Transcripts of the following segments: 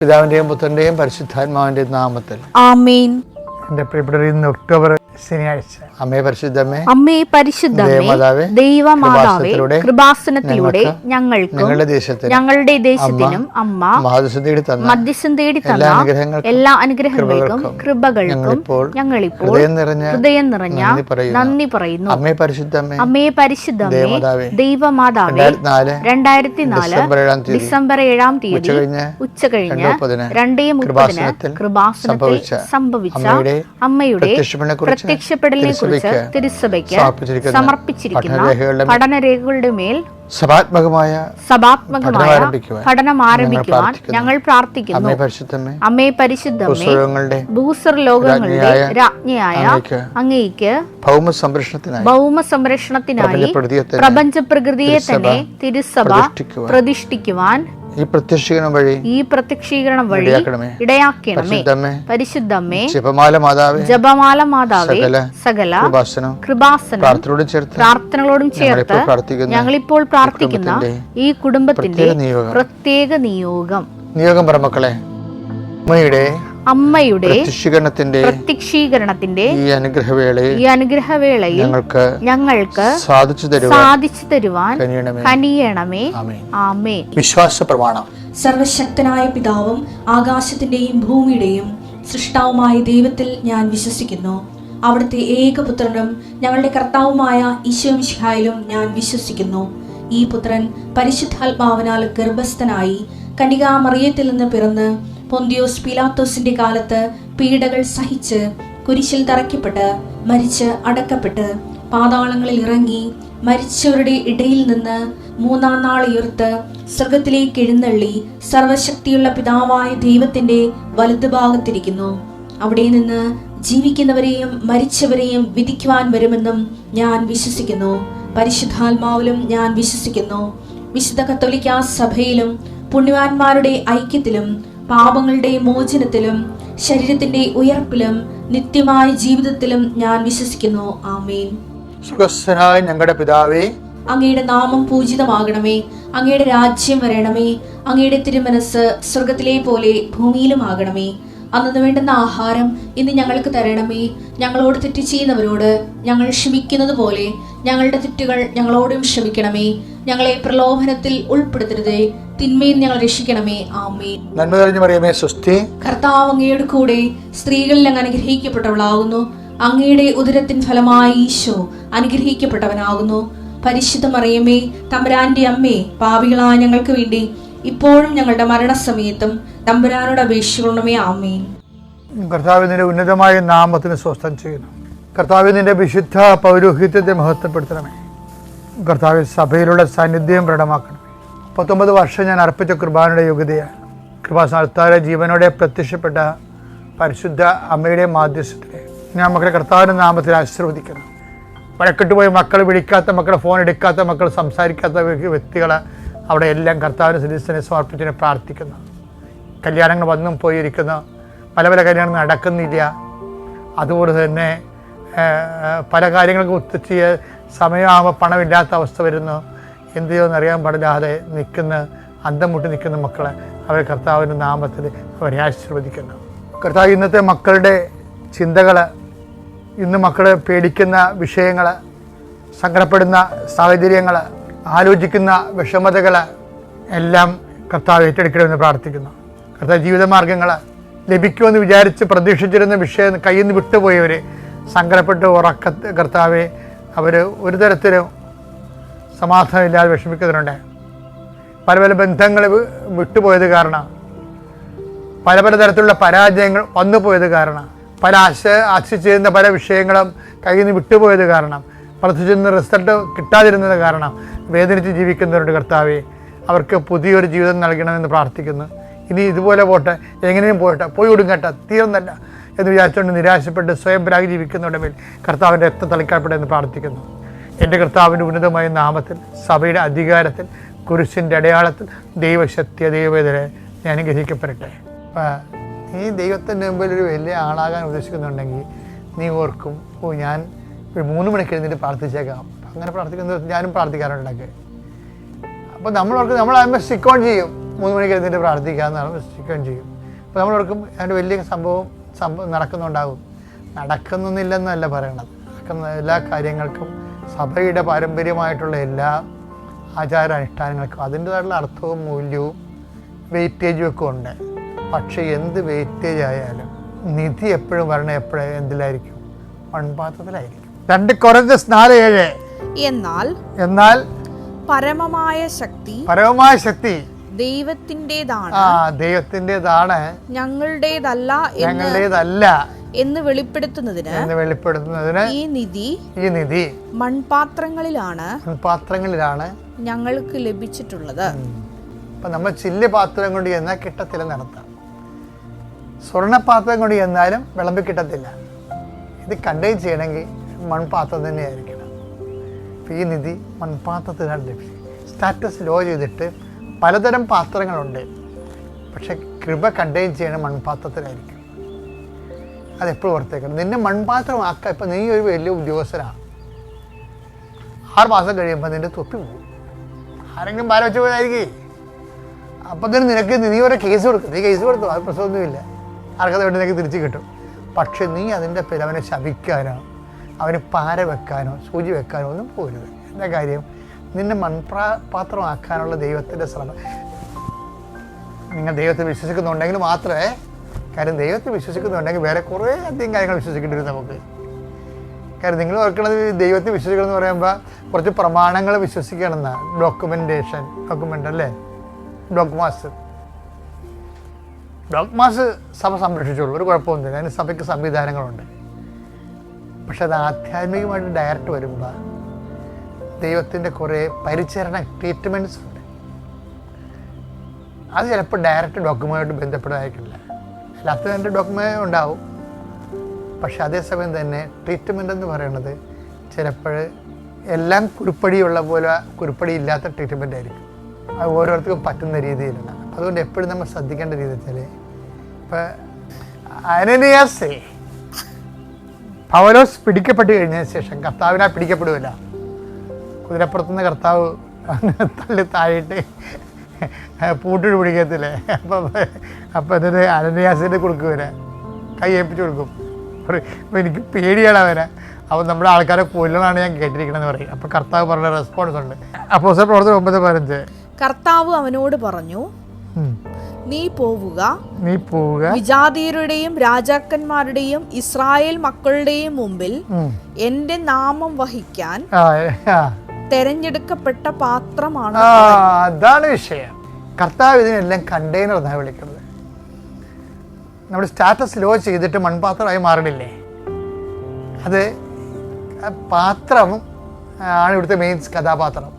പിതാവിന്റെയും പുത്രന്റെയും പരിശുദ്ധാത്മാവിന്റെയും നാമത്തിൽ ആമേൻ. എൻ്റെ പ്രിയപ്പെട്ടവർ, ഇന്ന് ഒക്ടോബർ ശനിയാഴ്ച. അമ്മേ പരിശുദ്ധമേ, അമ്മേ പരിശുദ്ധമേ, ദൈവമാതാവേ, കൃപാസനത്തിലൂടെ ഞങ്ങൾക്കും ഞങ്ങളുടെ ദേശത്തിനും അമ്മ മധ്യസ്ഥം തേടി തന്ന എല്ലാ അനുഗ്രഹങ്ങൾക്കും കൃപകൾക്കും ഞങ്ങളിപ്പോൾ ഹൃദയം നിറഞ്ഞ നന്ദി പറയുന്നു. അമ്മേ പരിശുദ്ധമേ, അമ്മേ പരിശുദ്ധമേ, ദൈവമാതാവേ, 2004 ഡിസംബർ 7 തീയതി ഉച്ചകഴിഞ്ഞ് 2:30 കൃപാസനത്തിൽ സംഭവിച്ച അമ്മയുടെ പ്രത്യക്ഷപ്പെടലിനെ കുറിച്ച് തിരുസഭയ്ക്ക് സമർപ്പിച്ചിരിക്കുന്ന പഠനരേഖകളുടെ മേൽ സഭാത്മകമായ പഠനം ആരംഭിക്കുവാൻ ഞങ്ങൾ പ്രാർത്ഥിക്കുന്നു. അമ്മേ പരിശുദ്ധമേ, ഭൂസ്വർലോകങ്ങളുടെ രാജ്ഞിയായ അങ്ങേയ്ക്ക് ഭൗമ സംരക്ഷണത്തിനായി പ്രപഞ്ച പ്രകൃതിയെ തന്നെ തിരുസഭ പ്രതിഷ്ഠിക്കുവാൻ ഈ പ്രത്യക്ഷീകരണം വഴി ഇടയാക്കണമേ. പരിശുദ്ധമേ, ജപമാല മാതാവേ, സകല കൃപാസനം പ്രാർത്ഥനകളോടും ചേർത്ത് ഞങ്ങളിപ്പോൾ പ്രാർത്ഥിക്കുന്ന ഈ കുടുംബത്തിന്റെ പ്രത്യേക നിയോഗം അമ്മയുടെ പ്രത്യക്ഷീകരണത്തിന്റെ ഈ അനുഗ്രഹവേളയിൽ ഞങ്ങൾക്ക് സാധിച്ചു തരുവാൻ കനിയണമേ. ആമേൻ. വിശ്വാസ പ്രമാണം. സർവശക്തനായ പിതാവും ആകാശത്തിന്റെയും ഭൂമിയുടെയും സൃഷ്ടാവുമായ ദൈവത്തിൽ ഞാൻ വിശ്വസിക്കുന്നു. അവിടുത്തെ ഏകപുത്രനും ഞങ്ങളുടെ കർത്താവുമായ ഈശോ മിശിഹായിലും ഞാൻ വിശ്വസിക്കുന്നു. ഈ പുത്രൻ പരിശുദ്ധാത്മാവിനാൽ ഗർഭസ്ഥനായി കന്യകാമറിയത്തിൽ നിന്ന് പിറന്ന് പൊന്തിയോസ് പീലാത്തോസിന്റെ കാലത്ത് പീഡകൾ സഹിച്ച് കുരിശിൽ തറയ്ക്കപ്പെട്ട് മരിച്ച് അടക്കപ്പെട്ട് പാതാളങ്ങളിൽ ഇറങ്ങി മരിച്ചവരുടെ ഇടയിൽ നിന്ന് 3-ാം നാൾ ഉയർത്ത് സ്വർഗത്തിലേക്ക് എഴുന്നള്ളി സർവശക്തിയുള്ള പിതാവായ ദൈവത്തിന്റെ വലതുഭാഗത്തിരിക്കുന്നു. അവിടെ നിന്ന് ജീവിക്കുന്നവരെയും മരിച്ചവരെയും വിധിക്കുവാൻ വരുമെന്നും ഞാൻ വിശ്വസിക്കുന്നു. പരിശുദ്ധാത്മാവിലും ഞാൻ വിശ്വസിക്കുന്നു. വിശുദ്ധ കത്തോലിക്കാ സഭയിലും പുണ്യവാന്മാരുടെ ഐക്യത്തിലും പാപങ്ങളുടെ മോചനത്തിലും ശരീരത്തിന്റെ ഉയർപ്പിലും നിത്യമായ ജീവിതത്തിലും ഞാൻ വിശ്വസിക്കുന്നു. ആമേൻ. സുഖസ്ഥനായ ഞങ്ങളുടെ പിതാവേ, അങ്ങയുടെ നാമം പൂജിതമാകണമേ. അങ്ങയുടെ രാജ്യം വരണമേ. അങ്ങയുടെ തിരുമനസ് സ്വർഗത്തിലെ പോലെ ഭൂമിയിലും ആകണമേ. അന്നു വേണ്ടുന്ന ആഹാരം ഇന്ന് ഞങ്ങൾക്ക് തരണമേ. ഞങ്ങളോട് തെറ്റ് ചെയ്യുന്നവരോട് ഞങ്ങൾ ക്ഷമിക്കുന്നത് പോലെ ഞങ്ങളുടെ തെറ്റുകൾ ഞങ്ങളോടും ക്ഷമിക്കണമേ. ഞങ്ങളെ പ്രലോഭനത്തിൽ ഉൾപ്പെടുത്തരുതേ, തിന്മയിൽ ഞങ്ങൾ രക്ഷിക്കണമേ. ആമേൻ. നന്മ നിറഞ്ഞ മറിയമേ, സ്വസ്തി. കർത്താവ് അങ്ങയുടെ കൂടെ സ്ത്രീകളിൽ അങ്ങ് അനുഗ്രഹിക്കപ്പെട്ടവളാകുന്നു. അങ്ങയുടെ ഉദരത്തിൻ ഫലമായി ഈശോ അനുഗ്രഹിക്കപ്പെട്ടവനാകുന്നു. പരിശുദ്ധ മറിയമേ, തമ്പുരാന്റെ അമ്മേ, പാപികളായ ഞങ്ങൾക്ക് വേണ്ടി ഇപ്പോഴും ഞങ്ങളുടെ മരണസമയത്തും തമ്പുരാനോട് അപേക്ഷിക്കണമേ. ആമേൻ. കർത്താവിന്റെ ഉന്നതമായ നാമത്തിന് സ്വസ്ഥം ചെയ്യുന്നു. കർത്താവിന്റെ വിശുദ്ധ പൗരോഹിത്യത്തെ മഹത്വപ്പെടുത്തണമേ. കർത്താവിൽ സഭയിലുള്ള സാന്നിധ്യം പ്രകടമാക്കണമേ. 19 വർഷം ഞാൻ അർപ്പിച്ച കുർബാനയുടെ യോഗ്യതയാണ്. കൃപാസനത്താലെ ജീവനോടെ പ്രത്യക്ഷപ്പെട്ട പരിശുദ്ധ അമ്മയുടെ മാധ്യസ്ഥത്തിലെ ഞാൻ മക്കളെ കർത്താവിൻ്റെ നാമത്തിൽ ആശീർവദിക്കണം. വഴക്കിട്ടുപോയി മക്കൾ വിളിക്കാത്ത മക്കൾ, ഫോൺ എടുക്കാത്ത മക്കൾ, സംസാരിക്കാത്ത വ്യക്തികൾ അവിടെ എല്ലാം കർത്താവിൻ്റെ സന്നിധിയെ സമർപ്പിച്ച് പ്രാർത്ഥിക്കുന്നു. കല്യാണങ്ങൾ വന്നും പോയിരിക്കുന്നു. പല കല്യാണങ്ങൾ നടക്കുന്നില്ല. അതുപോലെ തന്നെ പല കാര്യങ്ങൾക്കും ഒത്തുചെയ്യ സമയമാകുമ്പോൾ പണമില്ലാത്ത അവസ്ഥ വരുന്നു. എന്ത് ചെയ്യുമെന്നറിയാൻ പാടില്ലാതെ അന്തം മുട്ടി നിൽക്കുന്ന മക്കളെ അവരെ കർത്താവിൻ്റെ നാമത്തിൽ അവരെ ആശീർവദിക്കുന്നു. കർത്താവ് ഇന്നത്തെ മക്കളുടെ ചിന്തകൾ, ഇന്ന് മക്കൾ പേടിക്കുന്ന വിഷയങ്ങൾ, സങ്കടപ്പെടുന്ന സാഹചര്യങ്ങൾ, ആലോചിക്കുന്ന വിഷമതകൾ എല്ലാം കർത്താവ് ഏറ്റെടുക്കണമെന്ന് പ്രാർത്ഥിക്കുന്നു. കർത്താവ് ജീവിതമാർഗങ്ങൾ ലഭിക്കുമെന്ന് വിചാരിച്ച് പ്രതീക്ഷിച്ചിരുന്ന വിഷയം കയ്യിൽ നിന്ന് വിട്ടുപോയവർ സങ്കടപ്പെട്ട് കർത്താവെ അവർ ഒരു തരത്തിലും സമാധാനമില്ലാതെ വിഷമിക്കുന്നുണ്ട്. പല ബന്ധങ്ങൾ വിട്ടുപോയത് കാരണം, പല തരത്തിലുള്ള പരാജയങ്ങൾ വന്നുപോയത് കാരണം, പല ആശിച്ചിരുന്ന പല വിഷയങ്ങളും കയ്യിൽ നിന്ന് വിട്ടുപോയത് കാരണം, പ്രതീക്ഷിച്ചിരുന്ന റിസൾട്ട് കിട്ടാതിരുന്നത് കാരണം വേദനിച്ച് ജീവിക്കുന്നവരുണ്ട്. കർത്താവെ അവർക്ക് പുതിയൊരു ജീവിതം നൽകണമെന്ന് പ്രാർത്ഥിക്കുന്നു. ഇനി ഇതുപോലെ പോട്ടെ, എങ്ങനെയും പോയി ഒടുങ്ങട്ടെ, തീർന്നല്ല എന്ന് വിചാരിച്ചുകൊണ്ട് നിരാശപ്പെട്ട് സ്വയം പരാഗി ജീവിക്കുന്നവരുടെ മേൽ കർത്താവിൻ്റെ രക്തം തളിക്കപ്പെടട്ടെ എന്ന് പ്രാർത്ഥിക്കുന്നു. എൻ്റെ കർത്താവിൻ്റെ ഉന്നതമായ നാമത്തിൽ, സഭയുടെ അധികാരത്തിൽ, കുരിശിൻ്റെ അടയാളത്തിൽ, ദൈവശക്തിയ ദൈവവേദന ഞാൻ അനുഗ്രഹിക്കപ്പെടട്ടെ. നീ ദൈവത്തിൻ്റെ മുമ്പിൽ ഒരു വലിയ ആളാകാൻ ഉദ്ദേശിക്കുന്നുണ്ടെങ്കിൽ നീ ഓർക്കും, ഞാൻ 3 മണിക്ക് എഴുന്നേറ്റ് പ്രാർത്ഥിച്ചേക്കാം. അങ്ങനെ പ്രാർത്ഥിക്കുന്നത് ഞാനും പ്രാർത്ഥിക്കാറുണ്ടൊക്കെ. അപ്പോൾ നമ്മളോർക്ക് നമ്മളാകുമ്പോൾ സ്റ്റിക്ക് ഓൺ ചെയ്യും. 3 മണിക്ക് എഴുന്നേറ്റ് പ്രാർത്ഥിക്കാമെന്നാണ് സ്റ്റിക്ക് ഓൺ ചെയ്യും. അപ്പോൾ നമ്മളോർക്കും അതിൻ്റെ വലിയ സംഭവം നടക്കുന്നുണ്ടാകും. നടക്കുന്നില്ലെന്നല്ല പറയണത്. നടക്കുന്ന എല്ലാ കാര്യങ്ങൾക്കും സഭയുടെ പാരമ്പര്യമായിട്ടുള്ള എല്ലാ ആചാരാനുഷ്ഠാനങ്ങൾക്കും അതിൻ്റേതായിട്ടുള്ള അർത്ഥവും മൂല്യവും വെയിറ്റേജും ഒക്കെ ഉണ്ട്. പക്ഷേ എന്ത് വെയിറ്റേജ് ആയാലും നിധി എപ്പോഴും വരണ എന്തിലായിരിക്കും? മൺപാത്രത്തിലായിരിക്കും. 2 കൊരിന്ത്യർ 4:7. എന്നാൽ പരമമായ ശക്തി ദൈവത്തിൻ്റെതാണ്, ഞങ്ങളുടേതല്ല എന്ന് വെളിപ്പെടുത്തുന്നതിന് ഈ നിധി മൺപാത്രങ്ങളിലാണ് ഞങ്ങൾക്ക് ലഭിച്ചിട്ടുള്ളത്. അപ്പം നമ്മൾ ചില്ല് പാത്രം കൊണ്ട് ചെന്നാൽ കിട്ടത്തില്ല നടത്താം. സ്വർണ്ണപാത്രം കൊണ്ട് ചെന്നാലും വിളമ്പി കിട്ടത്തില്ല. ഇത് കണ്ടെയ്ൻ ചെയ്യണമെങ്കിൽ മൺപാത്രം തന്നെയായിരിക്കണം. അപ്പോൾ ഈ നിധി മൺപാത്രത്തിനാണ് ലഭിച്ചത്. സ്റ്റാറ്റസ് ലോ ചെയ്തിട്ട് പലതരം പാത്രങ്ങളുണ്ട്. പക്ഷെ കൃപ കണ്ടെയ്ൻ ചെയ്യണ മൺപാത്രത്തിലായിരിക്കും. അതെപ്പോഴും ഓർത്തേക്കണം. നിന്നെ മൺപാത്രമാക്കുക. ഇപ്പം നീ ഒരു വലിയ ഉദ്യോഗസ്ഥനാണ്. 6 മാസം കഴിയുമ്പോൾ നിൻ്റെ തൊപ്പി പോകും. ആരെങ്കിലും ഭാരം വെച്ച് പോയതായിരിക്കും. അപ്പം തന്നെ നീ ഒരു കേസ് കൊടുക്കും. നീ കേസ് കൊടുത്തു, അത് പ്രശ്നമൊന്നുമില്ല. ആർക്കത് വേണ്ടി നിനക്ക് തിരിച്ച് കിട്ടും. പക്ഷെ നീ അതിൻ്റെ പേര് അവനെ ശപിക്കാനോ അവന് പാര വെക്കാനോ സൂചി വെക്കാനോ ഒന്നും പോരുത്. എന്താ കാര്യം? നിന്നെ മൺപാത്രമാക്കാനുള്ള ദൈവത്തിൻ്റെ ശ്രമം. നിങ്ങൾ ദൈവത്തെ വിശ്വസിക്കുന്നുണ്ടെങ്കിൽ മാത്രമേ, കാര്യം ദൈവത്തെ വിശ്വസിക്കുന്നുണ്ടെങ്കിൽ വേറെ കുറേ അധികം കാര്യങ്ങൾ വിശ്വസിക്കേണ്ടി വരും നമുക്ക്. കാര്യം നിങ്ങൾ ഓർക്കണത് ദൈവത്തെ വിശ്വസിക്കണം എന്ന് പറയുമ്പോൾ കുറച്ച് പ്രമാണങ്ങൾ വിശ്വസിക്കണമെന്നാണ്. ഡോക്യുമെൻ്റ് അല്ലേ, ഡോഗ്മാസ് സഭ സംരക്ഷിച്ചോളൂ, ഒരു കുഴപ്പമൊന്നുമില്ല. അതിന് സഭയ്ക്ക് സംവിധാനങ്ങളുണ്ട്. പക്ഷെ അത് ആധ്യാത്മികമായിട്ട് ഡയറക്റ്റ് വരുമ്പോൾ ദൈവത്തിൻ്റെ കുറേ പരിചരണ ട്രീറ്റ്മെൻറ്റ്സ് ഉണ്ട്. അത് ചിലപ്പോൾ ഡയറക്റ്റ് ഡോക്യുമെൻ്റായിട്ട് ബന്ധപ്പെട്ടതായിരിക്കില്ല. അല്ലാത്ത എൻ്റെ ഡോക്യുമെൻ്റ് ഉണ്ടാവും. പക്ഷെ അതേസമയം തന്നെ ട്രീറ്റ്മെൻ്റ് എന്ന് പറയുന്നത് ചിലപ്പോൾ എല്ലാം കുരുപ്പടിയുള്ള പോലെ കുരുപ്പടി ഇല്ലാത്ത ട്രീറ്റ്മെൻ്റ് ആയിരിക്കും. അത് ഓരോരുത്തർക്കും പറ്റുന്ന രീതിയിലാണ്. അതുകൊണ്ട് എപ്പോഴും നമ്മൾ ശ്രദ്ധിക്കേണ്ട രീതി വെച്ചാൽ, ഇപ്പം അനനിയാസേ പൗലോസ് പിടിക്കപ്പെട്ട് കഴിഞ്ഞതിന് ശേഷം കർത്താവിനാൽ പിടിക്കപ്പെടുകയില്ല. കുതിരപ്പുറത്തുനിന്ന് കർത്താവ് തള്ളി താഴിട്ട് പൂട്ടിട്ട് പിടിക്കത്തില്ലേ. അപ്പം എന്നിട്ട് അനനിയാസിൻ്റെ കൊടുക്കുവരെ കൈ ഏൽപ്പിച്ച് കൊടുക്കും. അപ്പോൾ എനിക്ക് പേടിയാണ് അവനെ. അപ്പോൾ നമ്മുടെ ആൾക്കാരെ കൊല്ലണമെന്നാണ് ഞാൻ കേട്ടിരിക്കണമെന്ന് പറയും. അപ്പോൾ കർത്താവ് പറഞ്ഞ റെസ്പോൺസ് ഉണ്ട്. അപ്പോസ്തല പ്രവർത്തനം 9:15. കർത്താവ് അവനോട് പറഞ്ഞു, നീ പോവുക, വിജാതീയരുടെയും രാജാക്കന്മാരുടെയും ഇസ്രായേൽ മക്കളുടെയും മുമ്പിൽ എന്റെ നാമം വഹിക്കാൻ തെരഞ്ഞെടുക്കപ്പെട്ട പാത്രമാണ്. അതാണ് വിഷയം. കർത്താവ് ഇതിനെല്ലാം കണ്ടെയ്നർ എന്നാണ് വിളിക്കുന്നത്. നമ്മൾ സ്റ്റാറ്റസ് ലോ ചെയ്തിട്ട് മൺപാത്രമായി മാറണില്ലേ, അത് പാത്രം ആണ് ഇവിടുത്തെ മെയിൻ കഥാപാത്രം.